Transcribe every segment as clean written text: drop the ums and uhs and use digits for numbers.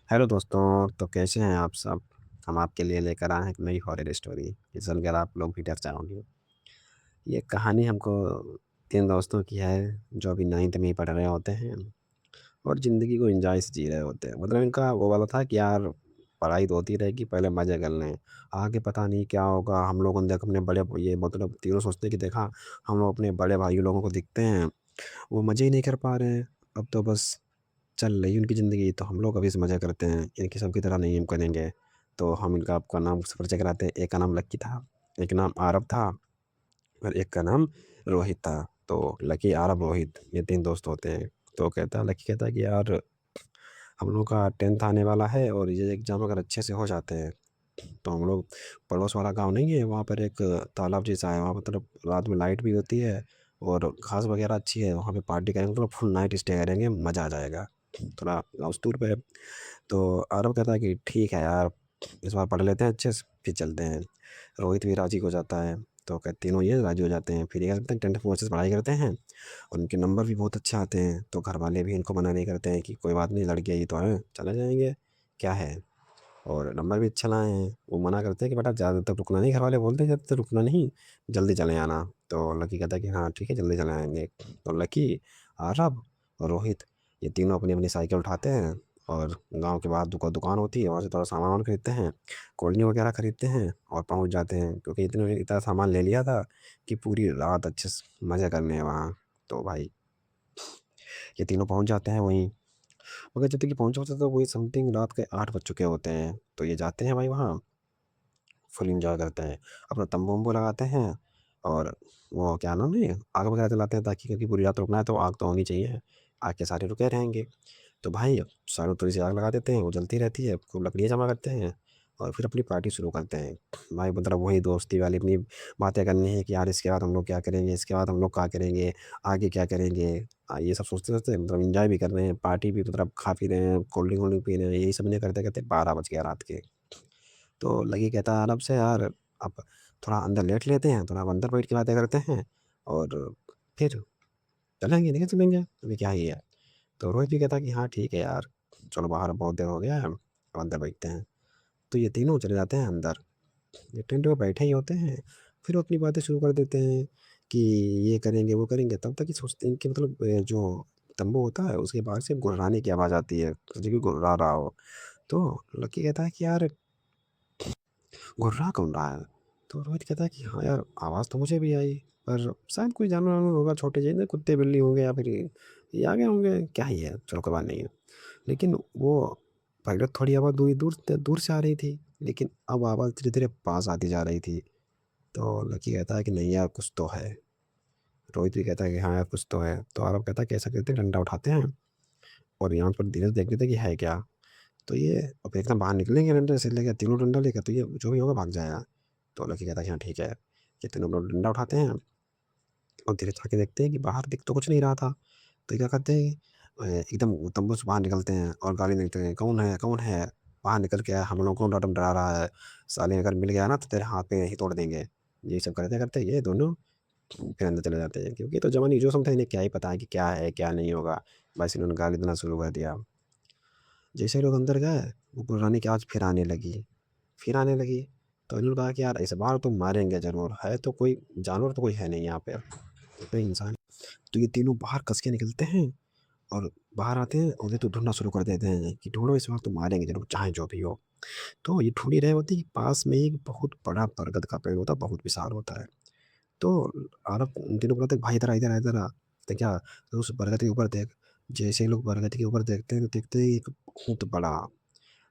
Hello दोस्तों। तो कैसे हैं आप सब। हम आपके लिए लेकर आए हैं एक नई हॉरर स्टोरी। ये सुनकर आप लोग भी डर जाओगे। ये कहानी हमको तीन दोस्तों की है जो अभी नाइन्थ में ही पढ़ रहे होते हैं और ज़िंदगी को एंजॉय से जी रहे होते हैं। मतलब इनका वो वाला था कि यार पढ़ाई तो होती रहेगी, पहले मज़े कर लें, आगे पता नहीं क्या होगा। हम लोगों ने देखा अपने बड़े, ये मतलब तीनों सोचते हैं कि देखा हम लोग अपने बड़े भाई लोगों को दिखते हैं, वो मज़े ही नहीं कर पा रहे हैं। अब तो बस चल रही उनकी ज़िंदगी, तो हम लोग अभी से मज़ा करते हैं, इनकी सबकी तरह नहीं हम करेंगे। तो हम इनका आपका नाम से परिचय कराते हैं। एक का नाम लक्की था, एक नाम आरव था और एक का नाम रोहित था। तो लकी, आरव, रोहित, ये तीन दोस्त होते हैं। तो कहता लकी कहता है कि यार हम लोग का टेंथ आने वाला है और ये एग्ज़ाम अगर अच्छे से हो जाते हैं तो हम लोग पड़ोस वाला गांव नहीं है, वहाँ पर एक तालाब जैसा है, वहाँ मतलब रात में लाइट भी होती है और घास वगैरह अच्छी है, वहाँ पे पार्टी करेंगे, मतलब फुल नाइट स्टे करेंगे, मज़ा आ जाएगा। थोड़ा हाउस टूर पे। तो आरव कहता है कि ठीक है यार, इस बार पढ़ लेते हैं अच्छे से फिर चलते हैं। रोहित भी राजी हो जाता है। तो कहते तीनों ये राजी हो जाते हैं, फिर ये करते हैं, टेंथ में अच्छे से पढ़ाई करते हैं और उनके नंबर भी बहुत अच्छे आते हैं। तो घर वाले भी इनको मना नहीं करते हैं कि कोई बात नहीं, लड़के ही तो हैं, चले जाएंगे, क्या है। और नंबर भी अच्छा लाए हैं। वो मना करते हैं कि बेटा ज़्यादा तक रुकना नहीं, घर वाले बोलते हैं ज़्यादा तक रुकना नहीं, जल्दी चले आना। तो लकी कहता है कि हाँ ठीक है, जल्दी चले आएंगे। तो लकी, आरव और रोहित, ये तीनों अपनी अपनी साइकिल उठाते हैं और गांव के बाहर दुकान होती है, वहाँ से थोड़ा सामान वामान खरीदते हैं, कोल्ड ड्रिंक वगैरह खरीदते हैं और पहुँच जाते हैं, क्योंकि इतने इतना सामान ले लिया था कि पूरी रात अच्छे से मज़े करने हैं वहाँ। तो भाई ये तीनों पहुँच जाते हैं वहीं। मगर जब तक ये पहुँचे होते तो वही समथिंग रात के 8 बज चुके होते हैं। तो ये जाते हैं भाई वहाँ, फुल एंजॉय करते हैं, अपना तंबू वम्बू लगाते हैं और वो क्या नाम है, आग वगैरह जलाते हैं, ताकि क्योंकि पूरी रात रुकना है तो आग तो होनी चाहिए, आग के सारे रुके रहेंगे। तो भाई सारों थोड़ी सी आग लगा देते हैं, वो जलती रहती है, खूब लकड़ियाँ जमा करते हैं और फिर अपनी पार्टी शुरू करते हैं। भाई मतलब वही दोस्ती वाली अपनी बातें करनी है कि यार इसके बाद हम लोग क्या करेंगे, इसके बाद हम लोग क्या करेंगे, आगे क्या करेंगे। ये सब सोचते सोचते मतलब इंजॉय भी कर रहे हैं, पार्टी भी मतलब खा पी रहे हैं, कोल्ड ड्रिंक वोल्ड ड्रिंक पी रहे हैं, यही सब नहीं करते करते 12 बज गया रात के। तो लकी कहता है आराम से यार, अब थोड़ा अंदर लेट लेते हैं, थोड़ा अंदर बैठ के बातें करते हैं और फिर चलेंगे, नहीं चलेंगे, अभी क्या ही है। तो रोहित भी कहता है कि हाँ ठीक है यार, चलो बाहर बहुत देर हो गया है, अब अंदर बैठते हैं। तो ये तीनों चले जाते हैं अंदर। ये टेंट में बैठे ही होते हैं, फिर वो अपनी बातें शुरू कर देते हैं कि ये करेंगे वो करेंगे। तब तक ये सोचते हैं कि मतलब जो तंबू होता है उसके बाहर से गुर्राने की आवाज़ आती है, जो कि गुर्रा रहा हो। तो लकी कहता है कि यार गुर्रा कौन रहा है। तो रोहित कहता है कि हाँ यार, आवाज़ तो मुझे भी आई, पर शायद कोई जानवर वानवर होगा, छोटे जैसे कुत्ते बिल्ली होंगे या फिर ये आ गए होंगे, क्या ही है, चलो कोई बात नहीं है। लेकिन वो पहले थोड़ी आवाज़ दूर दूर दूर से आ रही थी, लेकिन अब आवाज़ धीरे धीरे पास आती जा रही थी। तो लकी कहता है कि नहीं यार, कुछ तो है। रोहित भी कहता है कि हाँ यार कुछ तो है। तो आरव कहता है कैसा करते हैं, डंडा उठाते हैं और यहाँ पर धीरे से देख लेते हैं कि है क्या। तो ये अब एकदम बाहर निकलेंगे डंडे से लेकर, तीनों डंडा लेकर, तो ये जो भी होगा भाग जाएगा। तो लकी कहता है कि हाँ ठीक है। ये तीनों लोग डंडा उठाते हैं और धीरे से आके देखते हैं कि बाहर दिख तो कुछ नहीं रहा था। तो ये क्या करते हैं, एकदम तंबू से बाहर निकलते हैं और गाली देते हैं, कौन है कौन है, बाहर निकल के आया, हम लोगों को डरा डरा रहा है, साले अगर मिल गया ना तो तेरे हाथ पे ही तोड़ देंगे। यही सब करते करते ये दोनों फिर अंदर चले जाते हैं, क्योंकि तो जवानी जो समझता है, इन्हें क्या ही पता है कि क्या है क्या नहीं होगा। बस इन्होंने गाली देना शुरू कर दिया। जैसे ही लोग अंदर गए, वो गुर्राने की आवाज़ फिर आने लगी, फिर आने लगी। तो इन्होंने कहा कि यार इस बार तो मारेंगे जरूर, है तो कोई जानवर तो कोई है नहीं यहाँ पे, तो इंसान। तो ये तीनों बाहर कस के निकलते हैं और बाहर आते हैं और ये तो ढूंढना शुरू कर देते हैं कि ढूंढो, इस बार तो मारेंगे जरूर, चाहे जो भी हो। तो ये ढूंढ ही रहे होते हैं कि पास में एक बहुत बड़ा बरगद का पेड़ होता है, बहुत विशाल होता है। तो आरब उन तीनों को बोलते हैं, भाई इधर आ इधर आ इधर आ। तो क्या, तो उस बरगद के ऊपर देख। जैसे ही लोग बरगद के ऊपर देखते हैं तो देखते हैं एक बहुत बड़ा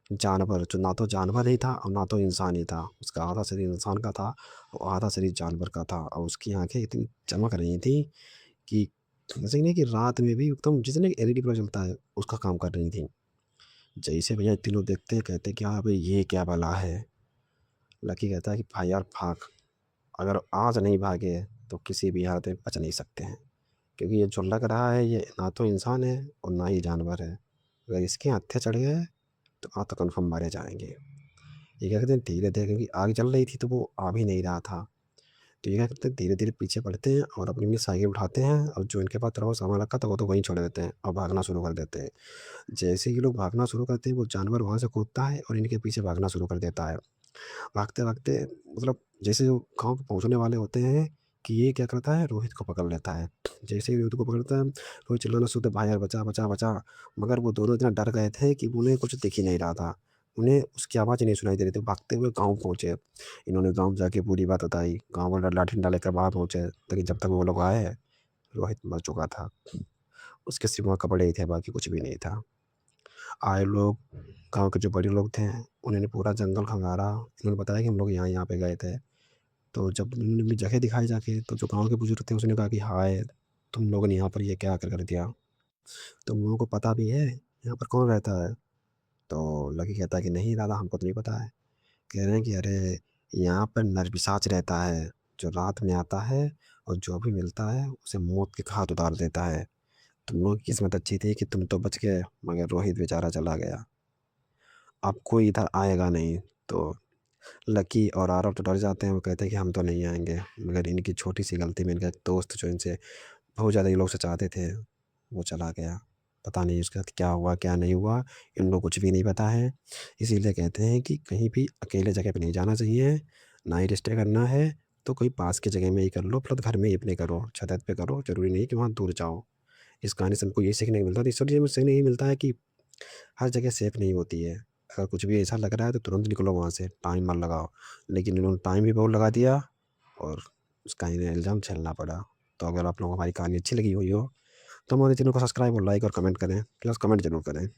जानवर, जो ना तो जानवर ही था और ना तो इंसान ही था। उसका आधा शरीर इंसान का था और आधा शरीर जानवर का था, और उसकी आंखें इतनी चमक रही थी कि जैसे नहीं कि रात में भी एकदम जैसे नहीं एलईडी पर चलता है, उसका काम कर रही थी। जैसे भैया तीनों देखते हैं, कहते हैं कि हाँ भाई ये क्या बला है। लकी कहता है कि भाई यार भाग, अगर आज नहीं भागे तो किसी भी हालत में बच नहीं सकते हैं, क्योंकि ये जो लग रहा है ये ना तो इंसान है और ना ही जानवर है। अगर इसके हत्थे चढ़ गए तो आज तो कन्फर्म मारे जाएंगे। ये क्या कहते हैं, धीरे धीरे, क्योंकि आग जल रही थी तो वो आ भी नहीं रहा था। तो ये क्या करते हैं, धीरे-धीरे पीछे बढ़ते हैं और अपनी-अपनी साइकिल उठाते हैं और जो इनके पास थोड़ा बहुत सामान रखा था वो तो वहीं छोड़ देते हैं और भागना शुरू कर देते हैं। जैसे ही ये लोग भागना शुरू करते हैं, वो जानवर वहाँ से कूदता है और इनके पीछे भागना शुरू कर देता है। भागते-भागते मतलब जैसे वो गाँव पहुँचने वाले होते हैं कि ये क्या करता है, रोहित को पकड़ लेता है। जैसे ही रोहित को पकड़ता है, रोहित चिल्लाना शुरू, भाई यार बचा, बचा, बचा। मगर वो दोनों इतना डर गए थे कि उन्हें कुछ दिख ही नहीं रहा था। उन्हें उसकी आवाज़ ही नहीं सुनाई दे रही थी। भागते हुए गाँव पहुँचे। इन्होंने गाँव जाके पूरी बात बताई। गाँव वाले लाठी-डंडा लेकर वहाँ पहुँचे, लेकिन जब तक वो लोग आए, रोहित मर चुका था। उसके सिवा कपड़े ही थे, बाकी कुछ भी नहीं था। आए लोग, गाँव के जो बड़े लोग थे, उन्होंने पूरा जंगल खंगारा। इन्होंने बताया कि हम लोग यहाँ-यहाँ पे गए थे। तो जब उन्होंने अपनी जगह दिखाई जाके, तो जो गाँव के बुजुर्ग थे उसने कहा कि हाय! तुम लोगों ने यहाँ पर ये क्या आकर कर दिया? तुम लोगों को पता भी है यहाँ पर कौन रहता है? तो लकी कहता है कि नहीं दादा, हमको तो नहीं पता है। कह रहे हैं कि अरे! यहाँ पर नरपिशाच रहता है, जो रात में आता है और जो भी मिलता है उसे मौत के घाट उतार देता है। तुम लोगों की किस्मत अच्छी थी कि तुम तो बच गए, मगर रोहित बेचारा चला गया। अब कोई इधर आएगा नहीं। तो लकी और आरव तो डर जाते हैं, वो कहते हैं कि हम तो नहीं आएँगे। मगर इनकी छोटी-सी गलती में इनका एक दोस्त जो इनसे बहुत ज़्यादा ये लोग से चाहते थे, वो चला गया। पता नहीं उसके साथ क्या हुआ, क्या नहीं हुआ, इन लोगों को कुछ भी नहीं पता है। इसीलिए कहते हैं कि कहीं भी अकेले जगह पे नहीं जाना चाहिए। नाइट स्टे करना है, तो कोई पास की जगह में ही कर लो, मतलब घर में ही अपने करो, छत पे करो, ज़रूरी नहीं कि वहाँ दूर जाओ। इस कहानी से हमको ये सीखने को मिलता है, तो इस वजह से सीखने ये मिलता है कि हर जगह सेफ नहीं होती है। अगर कुछ भी ऐसा लग रहा है तो तुरंत निकलो वहाँ से, टाइम मत लगाओ। लेकिन इन्होंने टाइम भी बहुत लगा दिया और उसका इन्हें इल्ज़ाम झेलना पड़ा। तो अगर आप लोगों को हमारी कहानी अच्छी लगी हुई हो, तो हमारे चैनल को सब्सक्राइब और लाइक और कमेंट करें, प्लस कमेंट ज़रूर करें।